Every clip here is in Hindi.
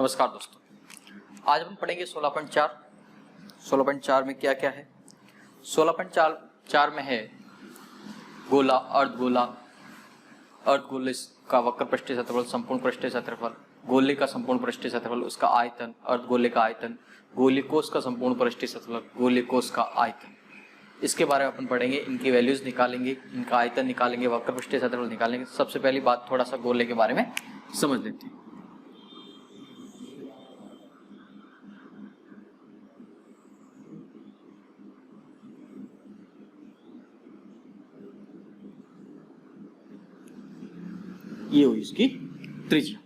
नमस्कार दोस्तों, आज हम पढ़ेंगे 16.4। 16.4 में क्या क्या है? 16.4 में है गोला, अर्धगोला, अर्धगोले का वक्र पृष्ठीय क्षेत्रफल, संपूर्ण पृष्ठीय क्षेत्रफल, गोले का संपूर्ण पृष्ठीय क्षेत्रफल, उसका आयतन, अर्धगोले का आयतन, गोलीकोष का संपूर्ण पृष्ठीय क्षेत्रफल, गोलीकोष का आयतन। इसके बारे में अपन पढ़ेंगे, इनकी वैल्यूज निकालेंगे, इनका आयतन निकालेंगे, वक्र पृष्ठीय क्षेत्रफल निकालेंगे। सबसे पहली बात थोड़ा सा गोले के बारे में समझ लेते हैं। ये हुई इसकी त्रिज्या।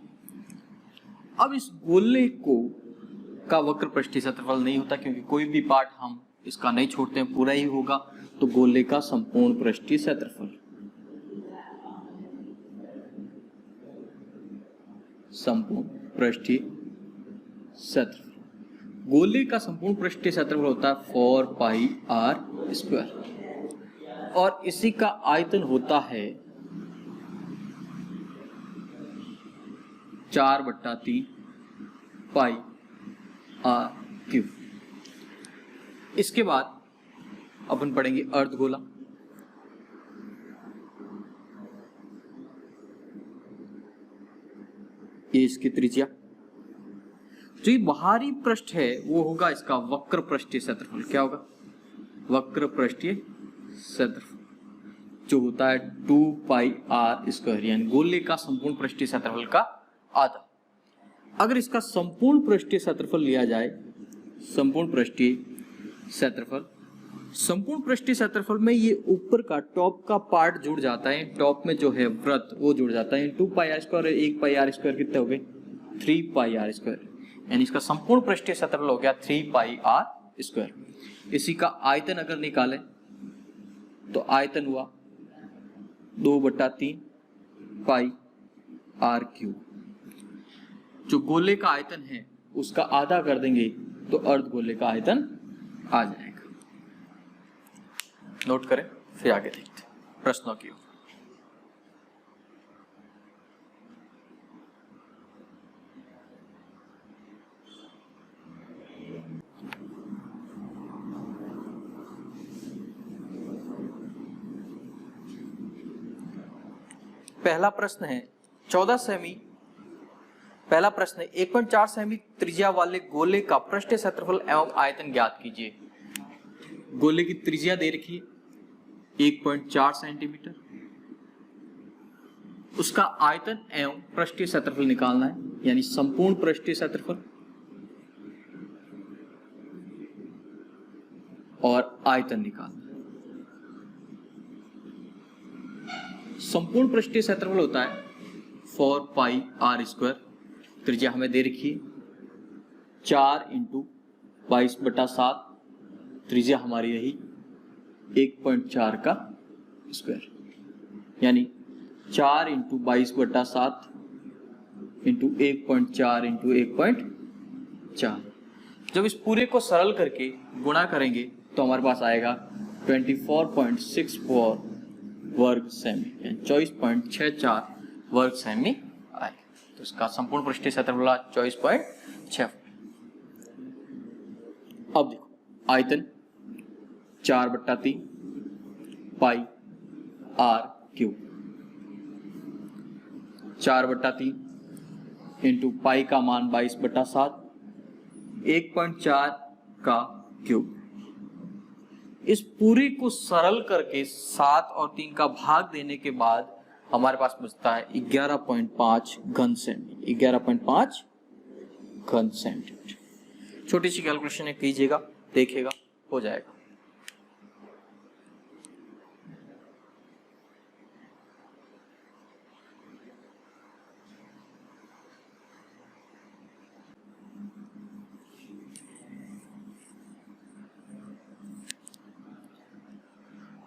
अब इस गोले का वक्र पृष्ठीय क्षेत्रफल नहीं होता, क्योंकि कोई भी पार्ट हम इसका नहीं छोड़ते हैं, पूरा ही होगा। तो गोले का संपूर्ण पृष्ठीय क्षेत्रफल, संपूर्ण पृष्ठीय क्षेत्रफल, गोले का संपूर्ण पृष्ठीय क्षेत्रफल होता है 4πr², और इसी का आयतन होता है 4/3 πr³। इसके बाद अपन पढ़ेंगे अर्धगोला। ये इसकी त्रिज्या। जो ये बाहरी पृष्ठ है वो होगा इसका वक्र पृष्ठीय क्षेत्रफल। क्या होगा? वक्र पृष्ठीय क्षेत्रफल, जो होता है 2πr², यानी गोले का संपूर्ण पृष्ठीय क्षेत्रफल का आधा। अगर इसका संपूर्ण पृष्ठीय क्षेत्रफल लिया जाए, संपूर्ण पृष्ठीय क्षेत्रफल, संपूर्ण पृष्ठीय क्षेत्रफल में ये ऊपर का टॉप का पार्ट जुड़ जाता है, टॉप में जो है वृत्त वो जुड़ जाता है। 2πr² और 1πr² कितने हो गए? 3πr², यानी इसका संपूर्ण पृष्ठीय क्षेत्रफल हो गया 3πr²। इसी का आयतन अगर निकालें तो आयतन हुआ 2/3 πr³। जो गोले का आयतन है उसका आधा कर देंगे तो अर्धगोले का आयतन आ जाएगा। नोट करें, फिर आगे देखते हैं प्रश्नों की ओर। पहला प्रश्न है 14 सेमी। पहला प्रश्न है 1.4 सेमी त्रिज्या वाले गोले का पृष्ठीय क्षेत्रफल एवं आयतन ज्ञात कीजिए। गोले की त्रिज्या दे रखी है 1.4 सेंटीमीटर, उसका आयतन एवं पृष्ठीय क्षेत्रफल निकालना है, यानी संपूर्ण पृष्ठीय क्षेत्रफल और आयतन निकालना है। संपूर्ण पृष्ठीय क्षेत्रफल होता है 4πr², त्रिज्या हमें दे रखी है 4 × 22/7, त्रिज्या हमारी रही 1.4 का स्क्वायर, यानी 4 × 22/7 × 1.4 × 1.4। जब इस पूरे को सरल करके गुणा करेंगे तो हमारे पास आएगा 24.64 वर्ग सेमी, यानी 24.64 वर्ग सेमी आएगा। तो इसका संपूर्ण पृष्ठीय क्षेत्रफल 24.6। अब देखो आयतन 4/3 πr³, 4/3 इंटू पाई का मान 22/7, 1.4 का क्यूब। इस पूरी को सरल करके 7 और 3 का भाग देने के बाद हमारे पास बचता है 11.5 घन सेमी, 11.5 घन सेंटीमीटर। छोटी सी कैलकुलेशन कीजिएगा, देखिएगा हो जाएगा।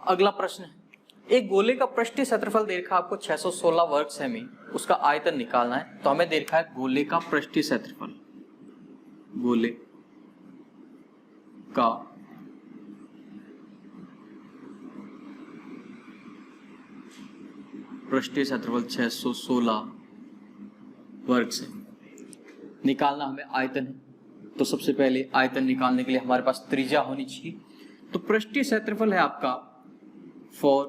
अगला प्रश्न है, एक गोले का पृष्ठीय क्षेत्रफल दे रखा आपको 616 वर्ग सेमी, उसका आयतन निकालना है। तो हमें दे रखा है गोले का पृष्ठीय क्षेत्रफल, गोले का पृष्ठीय क्षेत्रफल 616 वर्ग सेमी। निकालना हमें आयतन है, तो सबसे पहले आयतन निकालने के लिए हमारे पास त्रिज्या होनी चाहिए। तो पृष्ठीय क्षेत्रफल है आपका 4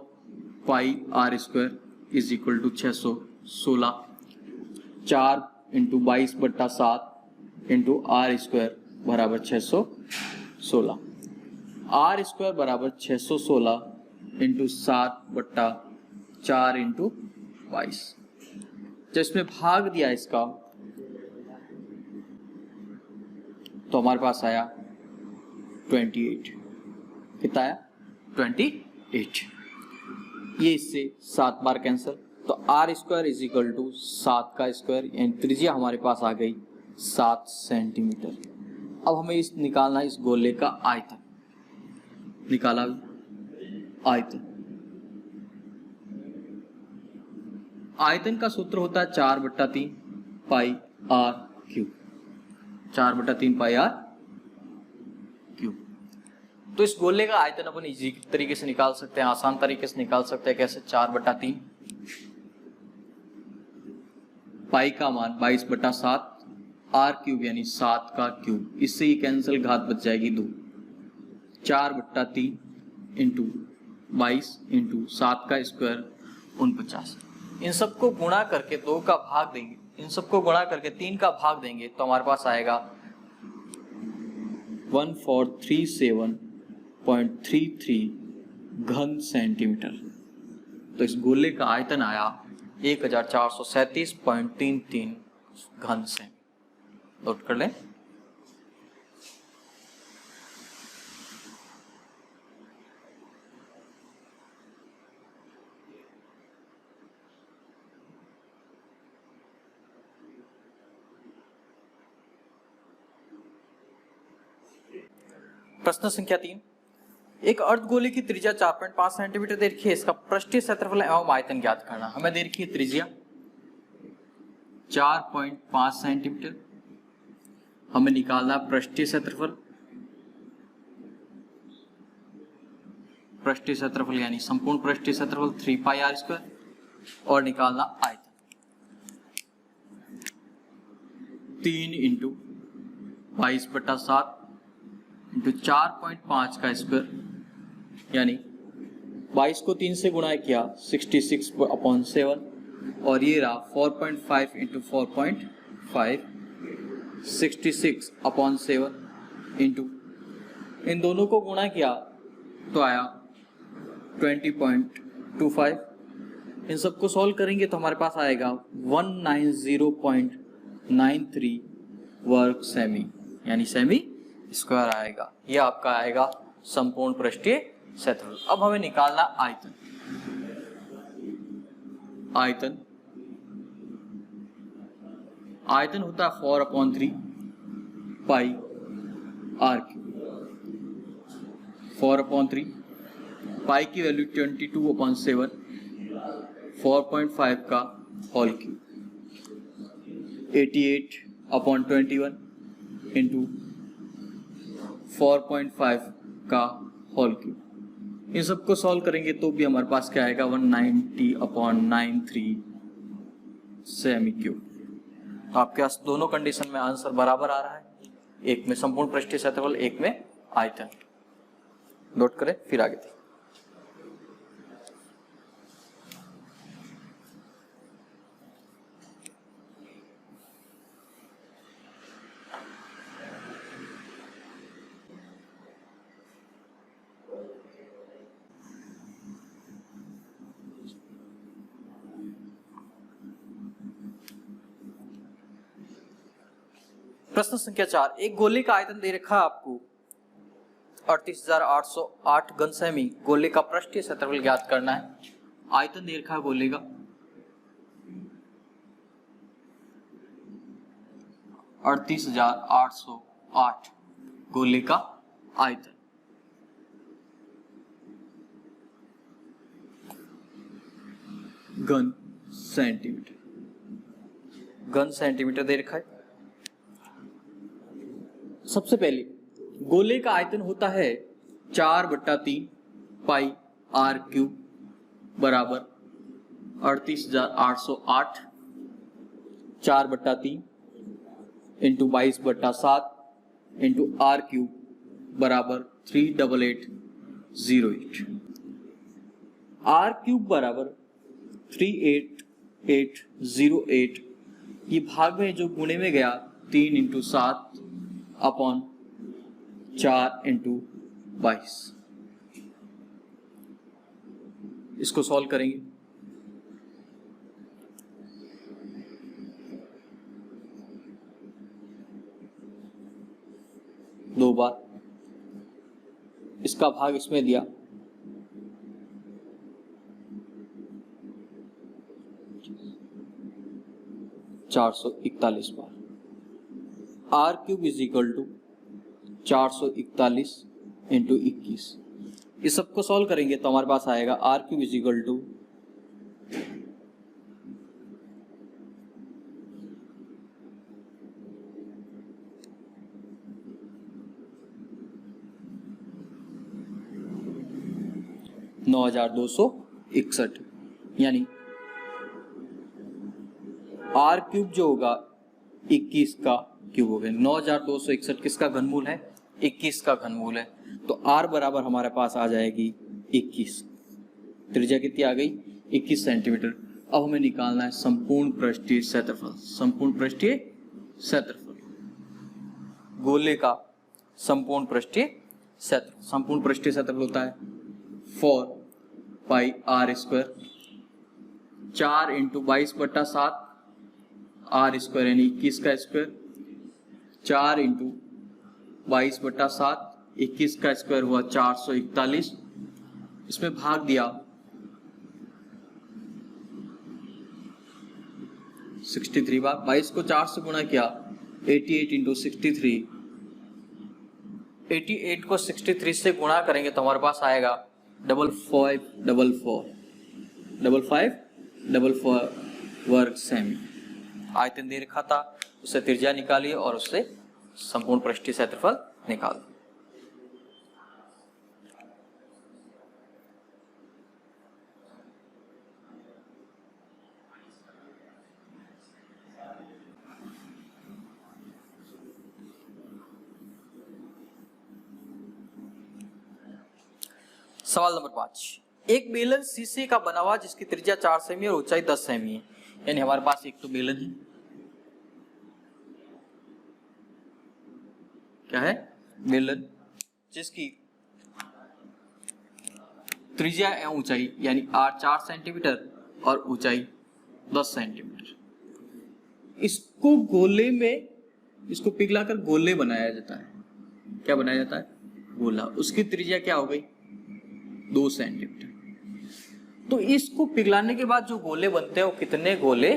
pi R square is equal to 616, 4 into 22/7 into R square बराबर 616, आर स्क्वायर बराबर 616 इंटू 7/4 इंटू 22। जब इसमें भाग दिया इसका तो हमारे पास आया 28। कितना आया? 28। ये इससे 7 बार कैंसिल, तो R square is equal to 7 का स्क्वायर, यानी त्रिज्या हमारे पास आ गई 7 सेंटीमीटर। अब हमें इस निकालना इस गोले का आयतन। निकाला आयतन। आयतन का सूत्र होता है 4/3 pi R cube, 4/3 pi R cube. तो इस गोले का आयतन अपन इजी तरीके से निकाल सकते हैं, आसान तरीके से निकाल सकते हैं। कैसे? 4/3 पाई का मान 22/7 आर क्यूब यानी 7 का क्यूब, इससे ही कैंसिल, घात बच जाएगी 2। 4/3 इंटू 22 इंटू 7 का स्क्वायर 49। इन सबको गुणा करके 2 का भाग देंगे, इन सबको गुणा करके 3 का भाग देंगे तो हमारे पास आएगा 1437.33 घन सेंटीमीटर। तो इस गोले का आयतन आया 1437.33 घन सेंटीमीटर। नोट कर लें। प्रश्न संख्या 3, एक अर्धगोले की त्रिज्या 4.5 सेंटीमीटर दे रखी है, इसका पृष्ठीय क्षेत्रफल एवं आयतन ज्ञात करना। हमें दे रखी है त्रिज्या 4.5 सेंटीमीटर, हमें निकालना पृष्ठीय क्षेत्रफल। पृष्ठीय क्षेत्रफल यानी संपूर्ण पृष्ठीय क्षेत्रफल 3 पाई आर स्क्वायर, और निकालना आयतन 3 इंटू 22/7 इंटू 4.5 का स्क्वायर, यानी 22 को 3 से गुणा किया 66/7, और ये रहा 4.5 इंटू 4.5 66/7 इंटू इन दोनों को गुणा किया तो आया 20.25। इन सबको सॉल्व करेंगे तो हमारे पास आएगा 190.93 वर्ग सेमी, यानी सेमी स्क्वायर आएगा। ये आपका आएगा संपूर्ण पृष्ठीय क्षेत्रफल। अब हमें निकालना आयतन। आयतन आयतन होता है 4/3 पाई आर क्यूब। 4/3 पाई की वैल्यू 22/7, 4.5 का होल क्यूब 88/21 इंटू 4.5 का होल क्यूब। इन सबको सॉल्व करेंगे तो भी हमारे पास क्या आएगा 190/93 सेमी क्यूब। तो आपके पास दोनों कंडीशन में आंसर बराबर आ रहा है, एक में संपूर्ण पृष्ठीय क्षेत्रफल, एक में आयतन। नोट करें, फिर आगे देखें। प्रश्न संख्या 4, एक गोले का आयतन दे रखा है आपको 38,808 घन सेमी। गोले का पृष्ठीय क्षेत्रफल ज्ञात करना है। आयतन दे रखा है गोले का 38,808 गोले का आयतन। घन सेंटीमीटर, घन सेंटीमीटर दे रखा है। सबसे पहले गोले का आयतन होता है 4/3 पाई आर क्यूब बराबर 38,808, 4/3 इंटू 22/7 इंटू आर क्यूब बराबर 38808। आर क्यूब बराबर 38808। ये भाग में जो गुणे में गया 3 इंटू 7 अपॉन 4 इंटू 22। इसको सॉल्व करेंगे। दो बार इसका भाग इसमें दिया, चार 441 बार। R cube is equal to 441 into 21। इस सबको सॉल्व करेंगे तो हमारे पास आएगा R cube is equal to 9261, यानी आर क्यूब जो होगा 21 का क्यूब हो गया। 9261 किसका घनमूल है? 21 का घनमूल है। तो आर बराबर हमारे पास आ जाएगी 21। त्रिज्या कितनी आ गई? 21 सेंटीमीटर। अब हमें निकालना है संपूर्ण पृष्ठीय क्षेत्रफल। संपूर्ण पृष्ठीय क्षेत्रफल, गोले का संपूर्ण पृष्ठीय क्षेत्रफल। संपूर्ण पृष्ठीय क्षेत्रफल होता है 4 pi R square, 4 into 22/7 R square यानी 21 का स्क्वायर, 4 इंटू 22/7 21 का स्क्वायर हुआ 441। इसमें भाग दिया 63 बार। 22 को 4 से गुणा किया 88 इंटू 63। 88 को 63 से गुणा करेंगे तो हमारे पास आएगा 5544 वर्ग सेमी। आयतन दे रखा था, उससे त्रिज्या निकालिए और उससे संपूर्ण पृष्ठीय क्षेत्रफल निकाल दो। सवाल नंबर 5। एक बेलन शीशे का बना हुआ जिसकी त्रिज्या 4 सेमी और ऊंचाई 10 सेमी है। यानी हमारे पास एक तो बेलन है, क्या है? बेलन जिसकी त्रिज्या एवं ऊंचाई यानी 4 सेंटीमीटर और ऊंचाई 10 सेंटीमीटर। इसको गोले में, इसको पिघलाकर गोले बनाया जाता है। क्या बनाया जाता है? गोला। उसकी त्रिज्या क्या हो गई? 2 सेंटीमीटर। तो इसको पिघलाने के बाद जो गोले बनते हैं वो कितने गोले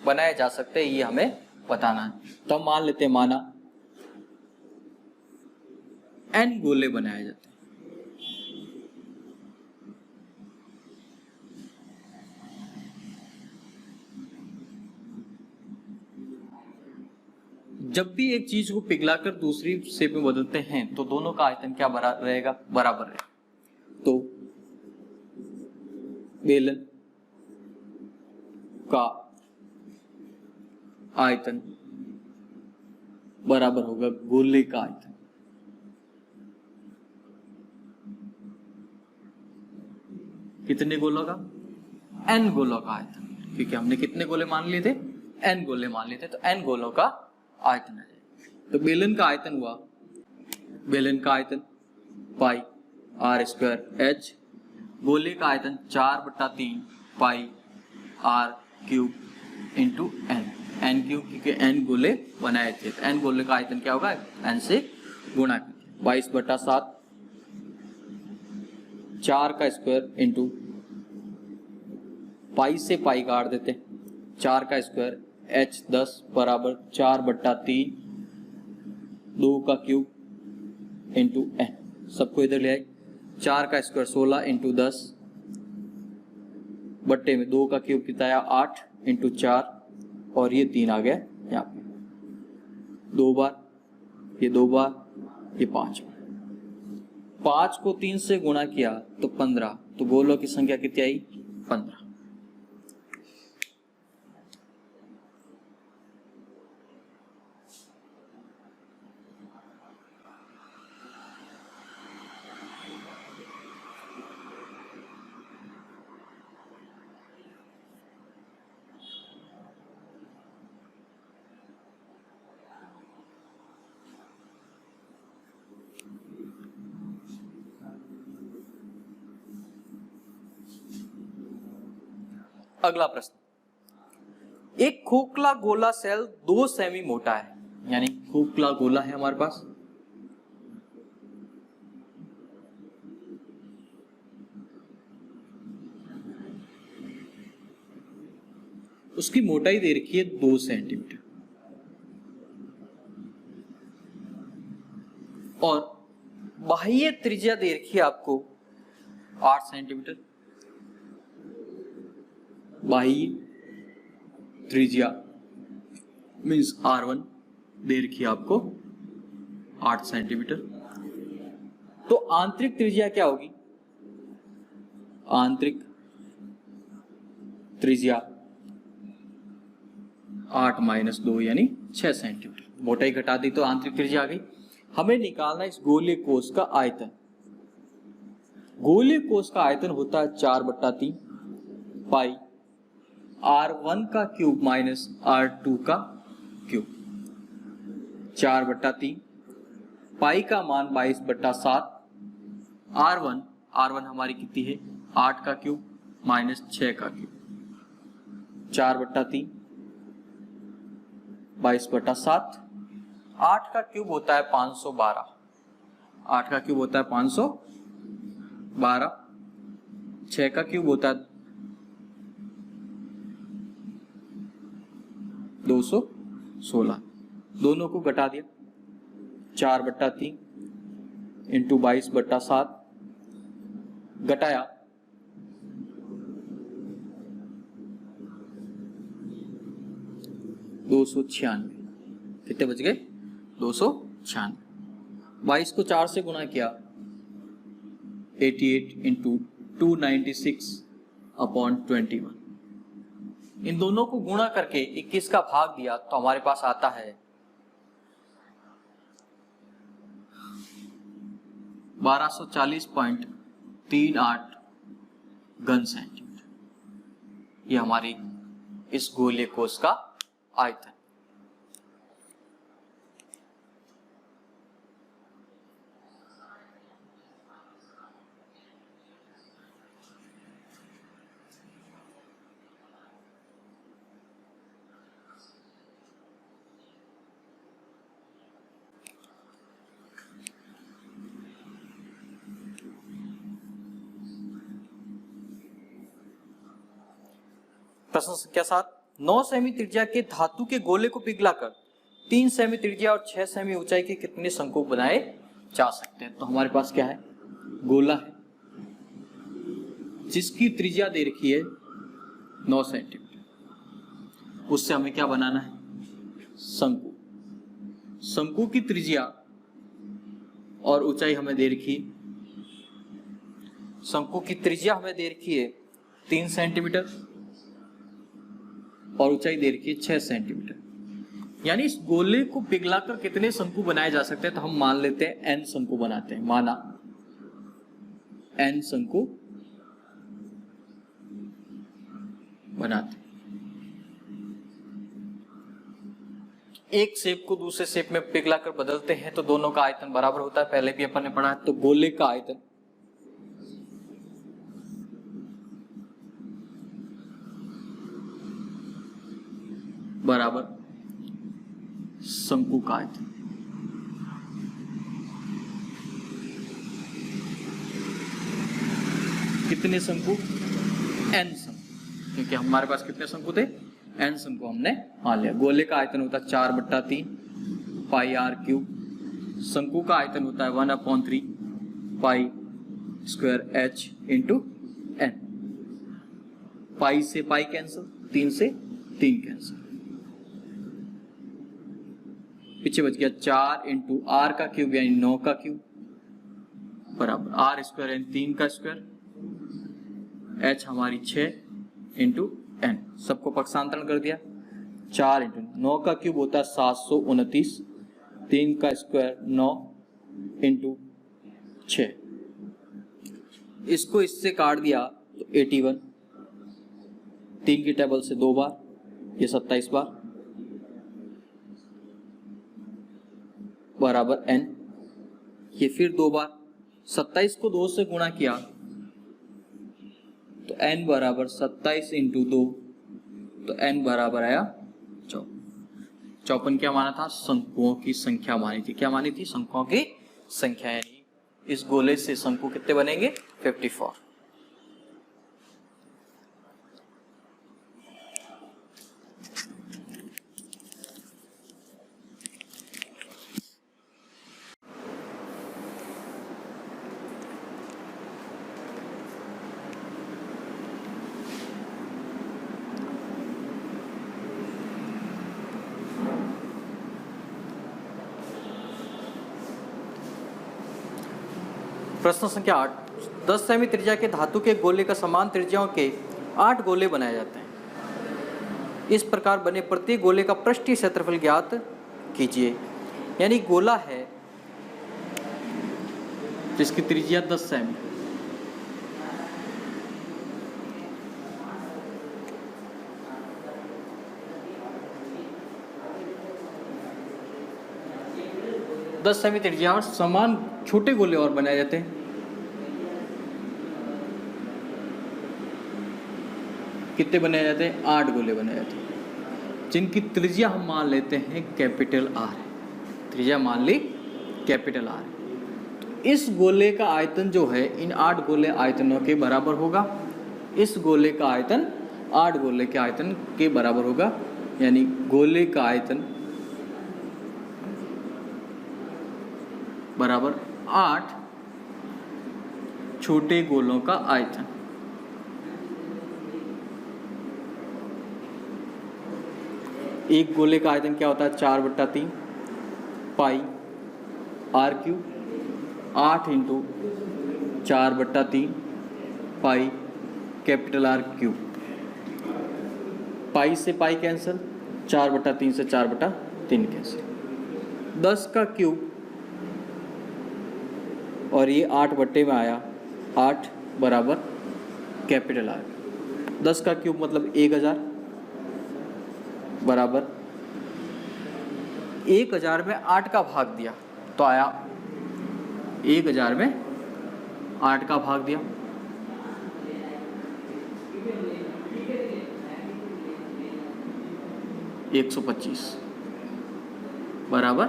बनाए जा सकते हैं ये हमें बताना है। तो हम मान लेते हैं, माना n गोले बनाए जाते हैं। जब भी एक चीज को पिघलाकर दूसरी शेप में बदलते हैं तो दोनों का आयतन क्या रहेगा? बराबर रहेगा। तो बेलन का आयतन बराबर होगा गोले का आयतन। कितने गोलों का? n गोलों का आयतन, क्योंकि हमने कितने गोले मान लिए थे? n गोले मान लिए थे, तो n गोलों का आयतन आ जाएगा। तो बेलन का आयतन हुआ, बेलन का आयतन पाई आर स्क्वायर एच, गोले का आयतन 4/3 pi R cube into N cube, क्योंकि n गोले बनाए थे। तो n गोले का आयतन क्या होगा? n से गुणा करके 22/7 4 का स्क्वायर इंटू पाई से पाई काट देते, 4 का स्क्वायर h 10 बराबर 4/3 2 का क्यूब इंटू n। सबको इधर ले आए, 4 का स्क्वायर 16 इंटू 10 बट्टे में 2 का क्यूब कितना आया 8 इंटू 4 और ये 3 आ गया यहाँ पे। 2 बार, ये 2 बार, ये 5 बार। 5 को 3 से गुणा किया तो 15, तो गोलों की संख्या कितनी आई? 15। अगला प्रश्न, एक खोखला गोला सेल 2 सेमी मोटा है, यानी खोखला गोला है हमारे पास, उसकी मोटाई दे रखी है 2 सेंटीमीटर और बाह्य त्रिज्या दे रखी है आपको 8 सेंटीमीटर। बाह्य त्रिज्या मीन्स R1 दे रखी है आपको 8 सेंटीमीटर। तो आंतरिक त्रिज्या क्या होगी? आंतरिक त्रिज्या 8 - 2 यानी 6 सेंटीमीटर। मोटाई घटा दी तो आंतरिक त्रिज्या आ गई। हमें निकालना इस गोलीय कोश का आयतन। गोलीय कोश का आयतन होता है 4/3 पाई R1 का क्यूब माइनस R2 का क्यूब। 4/3 पाई का मान 22/7, R1 हमारी कितनी है? 8 का क्यूब माइनस 6 का क्यूब। 4/3 22/7, 8 का क्यूब होता है 512, 8 का क्यूब होता है 512, 6 का क्यूब होता है 216। दोनों को घटा दिया, 4/3 इंटू 22/7 घटाया 296। कितने बच गए? 296। 22 को 4 से गुणा किया 88 इंटू 296/21। इन दोनों को गुणा करके 21 का भाग दिया तो हमारे पास आता है 1240.38 घन सेंटीमीटर। ये हमारी इस गोलीय कोश का आयतन। प्रश्न संख्या 7, 9 सेमी त्रिज्या के धातु के गोले को पिघलाकर 3 सेमी त्रिज्या और 6 सेमी ऊंचाई के कितने शंकु बनाए जा सकते हैं? तो हमारे पास क्या है? गोला है जिसकी त्रिज्या दे रखी है 9 सेंटीमीटर। उससे हमें क्या बनाना है? शंकु। शंकु की त्रिज्या और ऊंचाई हमें दे रखी, शंकु की त्रिज्या हमें दे रखी है 3 सेंटीमीटर और ऊंचाई दे रखी है 6 सेंटीमीटर। यानी इस गोले को पिघलाकर कितने शंकु बनाए जा सकते हैं? तो हम मान लेते हैं n शंकु बनाते हैं। माना n शंकु बनाते हैं। एक शेप को दूसरे शेप में पिघलाकर बदलते हैं तो दोनों का आयतन बराबर होता है। पहले भी अपन ने पढ़ा है। तो गोले का आयतन बराबर शंकु का आयतन। कितने शंकु? n शंकु, क्योंकि हमारे पास कितने शंकु थे? n शंकु हमने मान लिया। गोले का आयतन होता है 4/3 पाई r³। शंकु का आयतन होता है 1/3 pi square h into n। पाई से पाई कैंसिल, 3 से 3 कैंसिल, पीछे बच गया 4 इंटू आर का क्यूब यानी 9 का क्यूब बराबर r² यानी 3 का स्क्वायर, h हमारी 6 इंटू n। सबको पक्षांतरण कर दिया। 4 इंटू 9 का क्यूब होता है 729, 3 का स्क्वायर 9 इंटू 6। इसको इससे काट दिया तो 81, 3 की टेबल से 2 बार, ये 27 बार बराबर n। ये फिर 2 बार, 27 को 2 से गुणा किया तो n बराबर 27 इंटू 2, तो n बराबर आया 54। क्या माना था? शंकुओं की संख्या मानी थी। क्या मानी थी? शंकुओं की संख्या। यानी इस गोले से शंकु कितने बनेंगे? 54। प्रश्न संख्या 8, 10 सेमी त्रिज्या के धातु के गोले का समान त्रिज्याओं के 8 गोले बनाए जाते हैं। इस प्रकार बने प्रत्येक गोले का पृष्ठीय क्षेत्रफल ज्ञात कीजिए। यानी गोला है जिसकी त्रिज्या 10 सेमी, त्रिज्या और समान छोटे गोले और बनाए जाते हैं। कितने बनाए जाते हैं? 8 गोले बनाए जाते हैं, जिनकी त्रिज्या हम मान लेते हैं कैपिटल आर है। त्रिज्या मान ली कैपिटल आर। तो इस गोले का आयतन जो है इन 8 गोले आयतनों के बराबर होगा। इस गोले का आयतन 8 गोले के आयतन के बराबर होगा। यानी गोले का आयतन बराबर 8 छोटे गोलों का आयतन। एक गोले का आयतन क्या होता है? 4/3 pi R cube. 8 into 4/3 pi capital R cube. Pi से पाई कैंसिल, 4/3 से 4/3 कैंसिल। 10 का क्यूब और ये 8 बट्टे में आया, 8 बराबर कैपिटल आर। 10 का क्यूब मतलब 1000 बराबर 1000 में 8 का भाग दिया तो आया 1000 में 8 का भाग दिया, $125 बराबर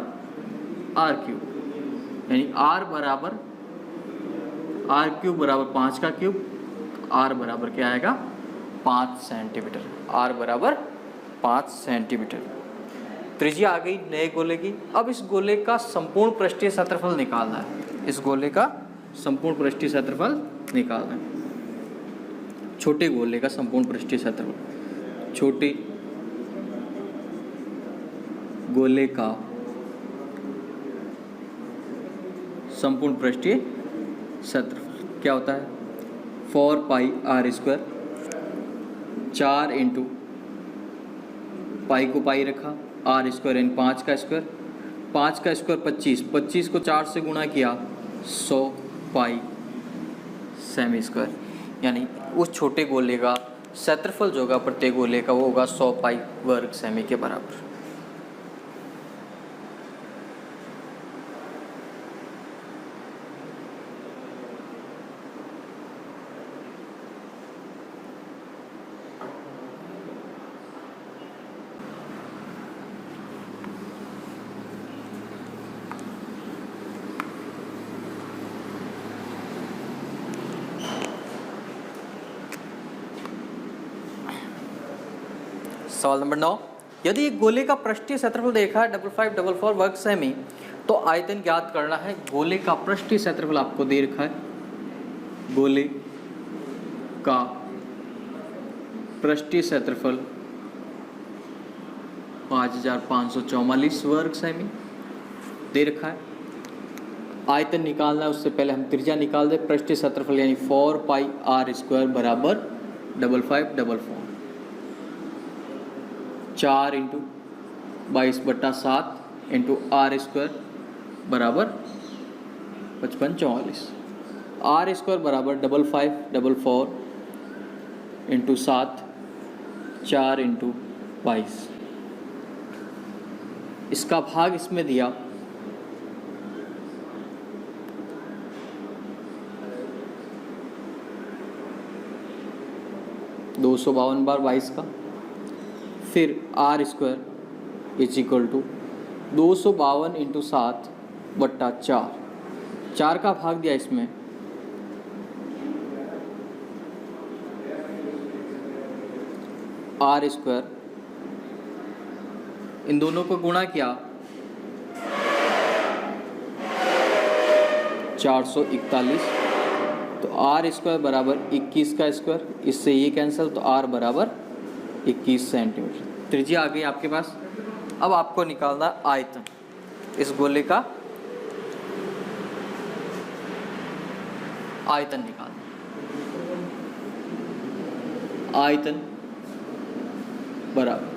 आर क्यूब। यानी आर बराबर आर क्यूब बराबर 5 का क्यूब, आर बराबर क्या आएगा? 5 सेंटीमीटर। आर बराबर 5 सेंटीमीटर। त्रिज्या आ गई नए गोले की। अब इस गोले का संपूर्ण पृष्ठीय क्षेत्रफल निकालना है। इस गोले का संपूर्ण पृष्ठीय क्षेत्रफल निकालना है। छोटे गोले का संपूर्ण पृष्ठीय क्षेत्रफल। छोटे गोले का संपूर्ण पृष्ठीय क्षेत्रफल क्या होता है? 4 pi R square, 4 into pi को पाई रखा, आर स्क्वायर यानी 5 का स्क्वायर। 5 का स्क्वायर 25, 25 को 4 से गुणा किया 100 पाई सेमी स्क्वायर। यानी उस छोटे गोले का क्षेत्रफल जो होगा प्रत्येक गोले का वो होगा 100 पाई वर्ग सेमी के बराबर। सवाल नंबर 9, यदि एक गोले का पृष्ठीय क्षेत्रफल देखा है 5544 वर्ग सेमी तो आयतन ज्ञात करना है। गोले का पृष्ठीय क्षेत्रफल आपको दे रखा है। गोले का पृष्ठीय क्षेत्रफल 5544 वर्ग सेमी दे रखा है। आयतन निकालना है, उससे पहले हम त्रिज्या निकाल दे। पृष्ठीय क्षेत्रफल यानी 4 पाई आर स्क्वायर बराबर 5544, 4 इंटू 22/7 इंटू आर स्क्वायर बराबर 5544। आर स्क्वायर बराबर 5544 इंटू 7, 4 इंटू 22। इसका भाग इसमें दिया, 252 बार 22 का। फिर R square is equal to 252 into 7 बट्टा 4, 4 का भाग दिया इसमें, आर स्क्वायर, इन दोनों को गुणा किया 441, तो आर स्क्वायर बराबर 21 का स्क्वायर, इससे ये कैंसिल, तो आर बराबर 21 सेंटीमीटर। त्रिज्या आ गई आपके पास। अब आपको निकालना आयतन इस गोले का, आयतन निकालना। आयतन बराबर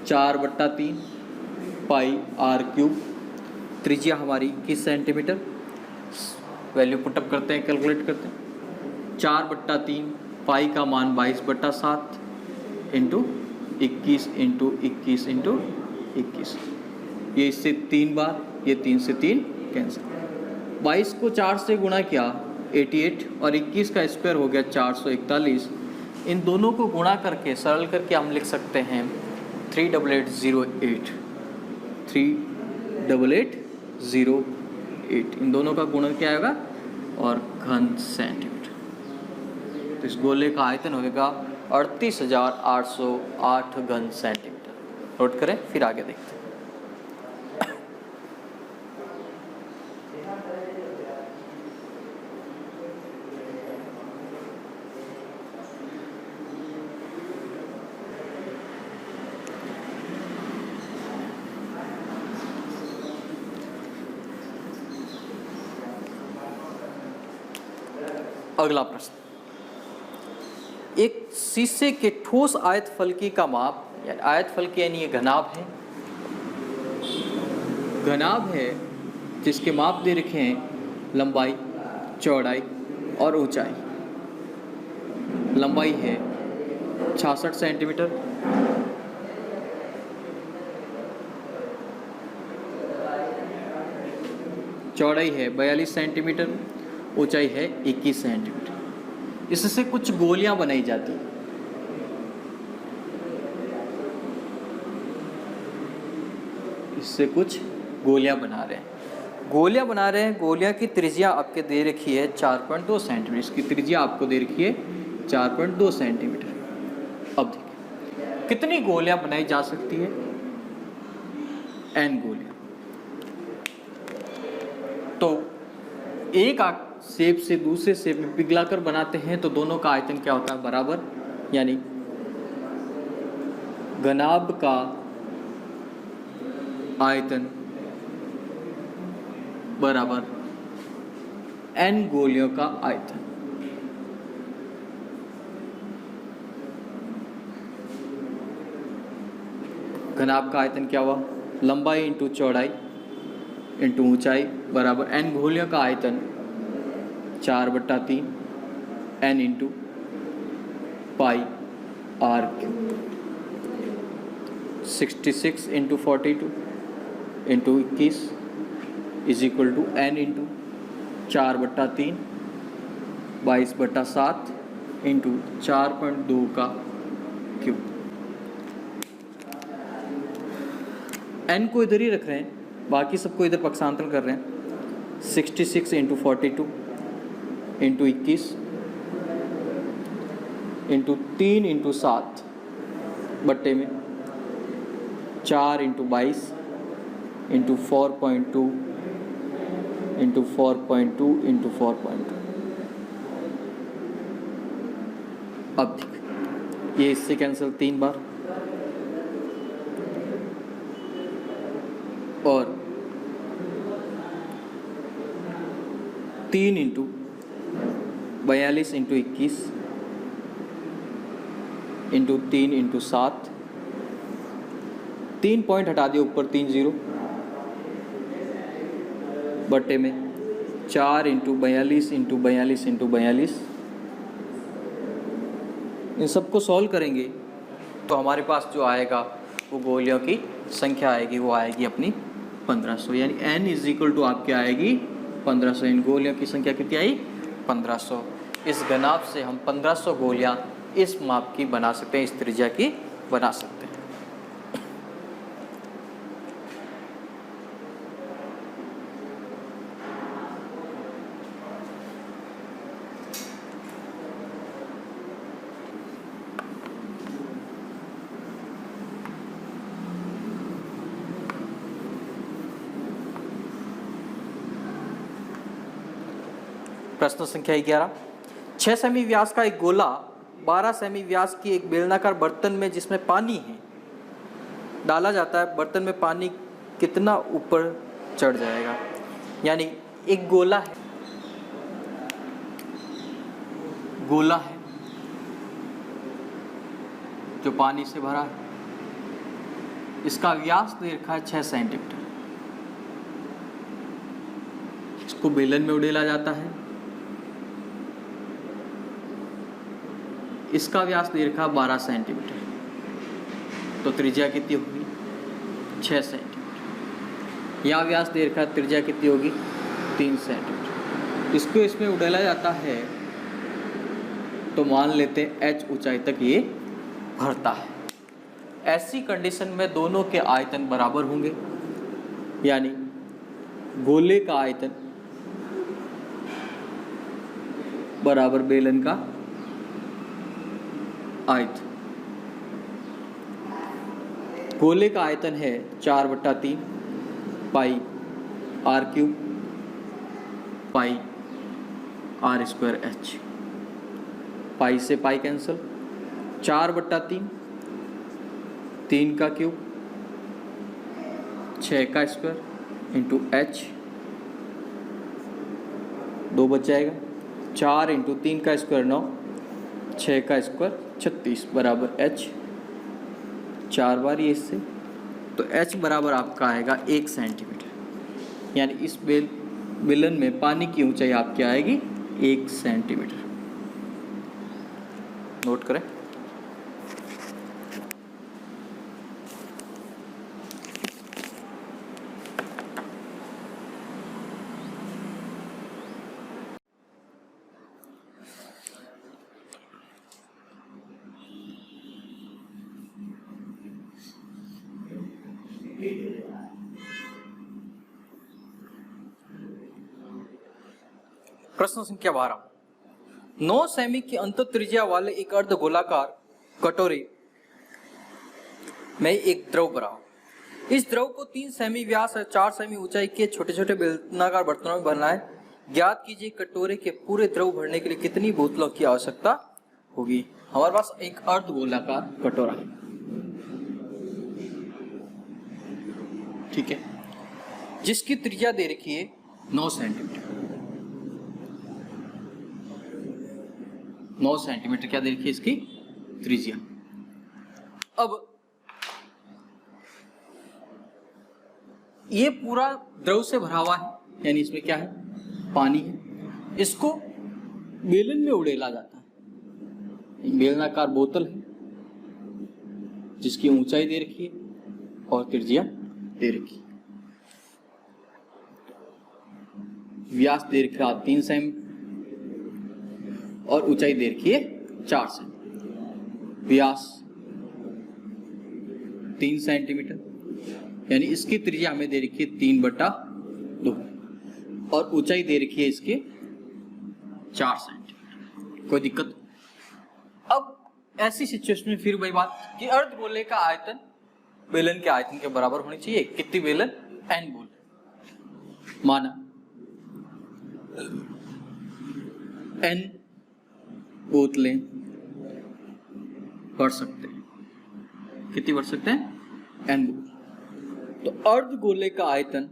4/3 पाई आर क्यूब। त्रिज्या हमारी 21 सेंटीमीटर। वैल्यू पुटअप करते हैं, कैलकुलेट करते हैं। 4/3 पाई का मान 22/7 इंटू 21 इंटू 21 इंटू 21। ये इससे 3 बार, ये 3 से 3 कैंसिल। 22 को 4 से गुणा किया 88 और 21 का स्क्वायर हो गया 441। इन दोनों को गुणा करके सरल करके हम लिख सकते हैं 38808, 38808। इन दोनों का गुणन क्या आएगा और घन सेंटीमीटर। तो इस गोले का आयतन होगा 38,808 घन सेंटीमीटर। नोट करें, फिर आगे देखते हैं। अगला प्रश्न, एक शीशे के ठोस आयत फलकी का माप, आयत फलकी यानी ये घनाभ है, घनाभ है जिसके माप दे रखे हैं लंबाई, चौड़ाई और ऊंचाई। लंबाई है 66 सेंटीमीटर, चौड़ाई है 42 सेंटीमीटर, ऊंचाई है 21 सेंटीमीटर। इससे कुछ गोलियां बनाई जाती हैं। इससे कुछ गोलियां बना रहे हैं, गोलियां की त्रिज्या आपके दे रखी है 4.2 सेंटीमीटर। इसकी त्रिज्या आपको दे रखी है 4.2 सेंटीमीटर। अब देखिए कितनी गोलियां बनाई जा सकती है, n गोलियां। तो एक शेप से दूसरे शेप में पिघलाकर बनाते हैं तो दोनों का आयतन क्या होता है, बराबर। यानी घनाभ का आयतन बराबर n गोलियों का आयतन। घनाभ का आयतन क्या हुआ, लंबाई इंटू चौड़ाई इंटू ऊंचाई बराबर n गोलियों का आयतन 4/3 n into pi R cube. 66 into 42 into 21 is equal to n into 4/3 22/7 into 4.2 का क्यूब। n को इधर ही रख रहे हैं, बाकी सबको इधर पक्षांतर कर रहे हैं। 66 इंटू 42 इंटू 21 इंटू 3 इंटू 7 बट्टे में 4 इंटू 22 इंटू 4.2 इंटू 4.2 इंटू 4.2। अब ये इससे कैंसिल 3 बार, और 3 into 42 into 21 into 3 into 7, 3 point हटा दिए ऊपर, 3 0 बट्टे में 4 इंटू 42 इंटू 42 इंटू 42। इन सबको सॉल्व करेंगे तो हमारे पास जो आएगा वो गोलियों की संख्या आएगी, वो आएगी अपनी 1500। यानी n इज इक्वल टू आपकी आएगी 1500। इन गोलियों की संख्या कितनी आई, 1500। इस घनाभ से हम 1500 गोलियां इस माप की बना सकते हैं, इस त्रिज्या की बना सकते हैं। प्रश्न संख्या 11, 6 सेमी व्यास का एक गोला 12 सेमी व्यास की एक बेलनाकार बर्तन में जिसमें पानी है डाला जाता है, बर्तन में पानी कितना ऊपर चढ़ जाएगा। यानी एक गोला है, जो पानी से भरा है, इसका व्यास दे रखा है 6 सेंटीमीटर। इसको बेलन में उड़ेला जाता है, इसका व्यास दे रखा 12 सेंटीमीटर, तो त्रिज्या कितनी होगी 6 सेंटीमीटर। यहाँ व्यास दे रखा त्रिज्या कितनी होगी 3 सेंटीमीटर। इसको इसमें उड़ेला जाता है तो मान लेते हैं h ऊंचाई तक ये भरता है। ऐसी कंडीशन में दोनों के आयतन बराबर होंगे, यानी गोले का आयतन बराबर बेलन का आयतन। गोले का आयतन है 4/3 पाई r क्यूब पाई r²h। पाई से पाई कैंसिल, 4/3 3 का क्यूब 6 का स्क्वायर इंटू h, 2 बच जाएगा, 4 इंटू 3 का स्क्वायर 9, 6 का स्क्वायर 36 बराबर h। 4 बार ये इससे, तो h बराबर आपका आएगा 1 सेंटीमीटर। यानी इस बेलन में पानी की ऊंचाई आपकी आएगी 1 सेंटीमीटर। नोट करें। प्रश्न संख्या 12, 9 सेमी की अंत त्रिज्या वाले एक अर्ध गोलाकार कटोरे में एक द्रव भरा हो। इस द्रव को 3 सेमी व्यास और 4 सेमी ऊंचाई के छोटे छोटे बेलनाकार बर्तनों में भरना है। ज्ञात कीजिए कटोरे के पूरे द्रव भरने के लिए कितनी बोतलों की आवश्यकता होगी। हमारे पास एक अर्ध गोलाकार कटोरा है, ठीक है, जिसकी त्रिज्या दे रखी है 9 सेंटीमीटर। 9 सेंटीमीटर क्या दे रखी है इसकी त्रिज्या। अब ये पूरा द्रव से भरा हुआ है, यानी इसमें क्या है पानी है। इसको बेलन में उड़ेला जाता है। एक बेलनाकार बोतल है जिसकी ऊंचाई दे रखी है और त्रिज्या दे रखी है। व्यास दे रखा 3 सेमी और ऊंचाई दे रखी है 4 सेमी। व्यास 3 सेंटीमीटर, यानी इसकी त्रिज्या हमें दे रखी है 3/2 और ऊंचाई दे रखी है इसके 4 सेंटीमीटर। कोई दिक्कत? अब ऐसी सिचुएशन में फिर वही बात कि अर्धगोले का आयतन बेलन के आयतन के बराबर होनी चाहिए। कितनी बेलन? n बोल। माना n बोतलें भर सकते हैं। कितनी भर सकते हैं? n बोतल। तो अर्धगोले का आयतन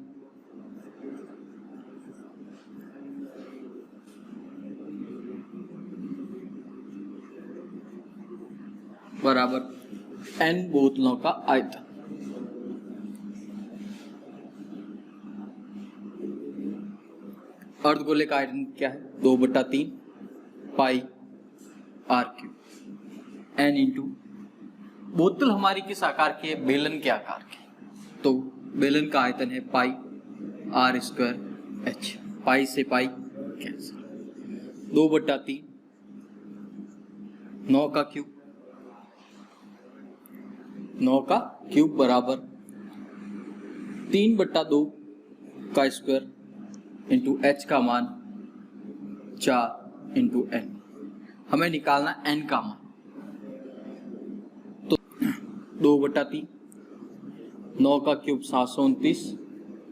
बराबर n बोतलों का आयतन। अर्धगोले का आयतन क्या है? 2/3 पाई r क्यूब n इंटू बोतल हमारी किस आकार की है? बेलन के आकार की। तो बेलन का आयतन है पाई r² h। पाई से पाई कैंसिल, 2/3 9 का क्यूब, 9 का क्यूब बराबर 3/2 का स्क्वायर इंटू h का मान 4 इंटू n। हमें निकालना n का मान, तो 2/3, 9 का क्यूब 729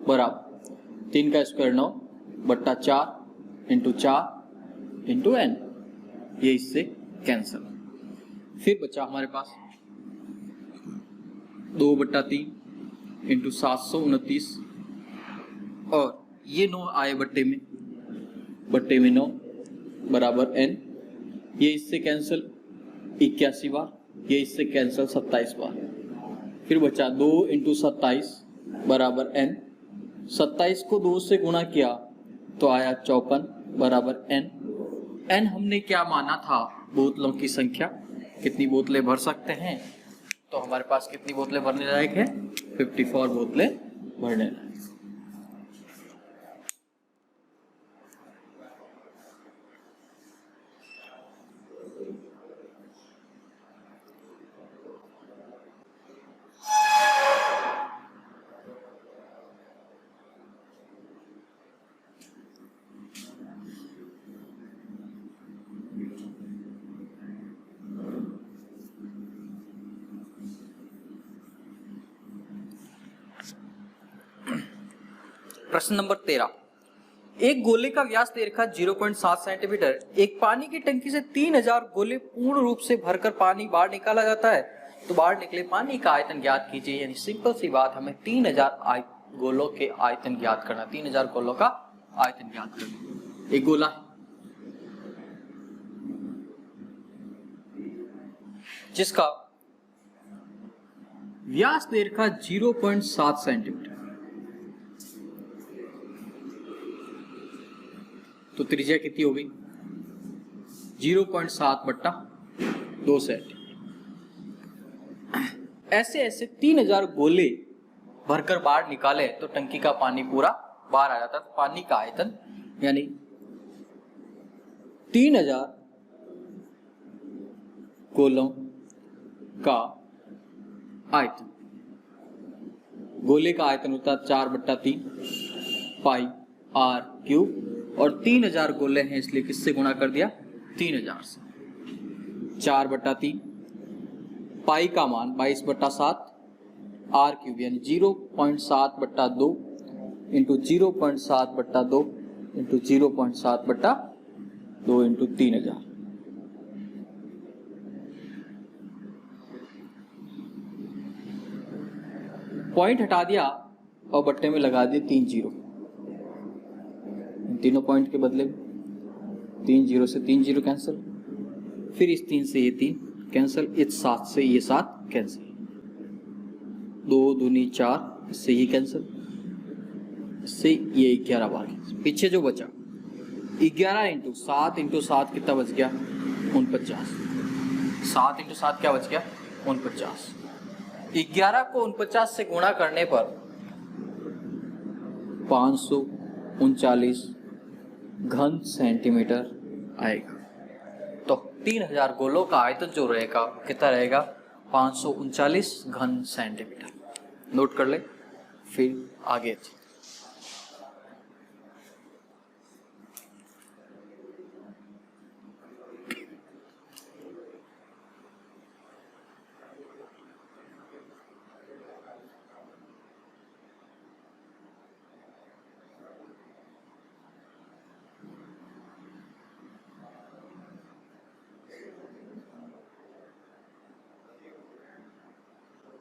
बराबर 3 का स्क्वायर 9/4 इंटू 4 इंटू n। ये इससे कैंसिल। फिर बचा हमारे पास 2/3 इंटू 729 और ये 9 आए बट्टे में 9 बराबर n। ये इससे कैंसिल 81 बार, ये इससे कैंसिल 27 बार। फिर बचा 2 इंटू 27 बराबर n। 27 को 2 से गुणा किया तो आया 54 बराबर n। n हमने क्या माना था? बोतलों की संख्या, कितनी बोतलें भर सकते हैं। तो हमारे पास कितनी बोतलें भरने लायक है? 54 बोतलें भरने लायक। प्रश्न नंबर 13, एक गोले का व्यास रेखा 0.7 सेंटीमीटर, एक पानी की टंकी से 3000 गोले पूर्ण रूप से भरकर पानी बाहर निकाला जाता है, तो बाहर निकले पानी का आयतन ज्ञात कीजिए। यानी सिंपल सी बात, हमें 3000 गोलों के आयतन ज्ञात करना, 3000 गोलों का आयतन ज्ञात करना। एक गोला जिसका व्यास रेखा 0.7 सेंटीमीटर, तो त्रिज्या कितनी हो गई? 0.7/2 सेंटीमीटर। ऐसे 3000 गोले भरकर बाहर निकाले तो टंकी का पानी पूरा बाहर आ जाता। तो पानी का आयतन यानी 3000 गोलों का आयतन, गोले का आयतन होता है 4/3 पाई r क्यूब, और 3000 गोले हैं इसलिए किससे गुणा कर दिया? 3000 से। 4/3 पाई का मान 22/7 r क्यूब यानी 0.7/2 इंटू 0.7/2 इंटू 0.7/2 इंटू 3000। पॉइंट हटा दिया और बट्टे में लगा दिए 3 जीरो। तीनों पॉइंट के बदले 3 जीरो से 3 जीरो कैंसिल, फिर इस 3 से ये 3 कैंसिल, इस 7 से ये 7 कैंसिल, 2 दूनी 4, इससे ये कैंसिल, इससे ये 11 बार कैंसिल। पीछे जो बचा 11 इंटू 7 इंटू 7 कितना बच गया? 49। 7 इंटू 7 क्या बच गया? 49। 11 को 49 से गुणा करने पर 539 घन सेंटीमीटर आएगा। तो 3000 गोलों का आयतन जो रहेगा कितना रहेगा? 539 घन सेंटीमीटर। नोट कर ले, फिर आगे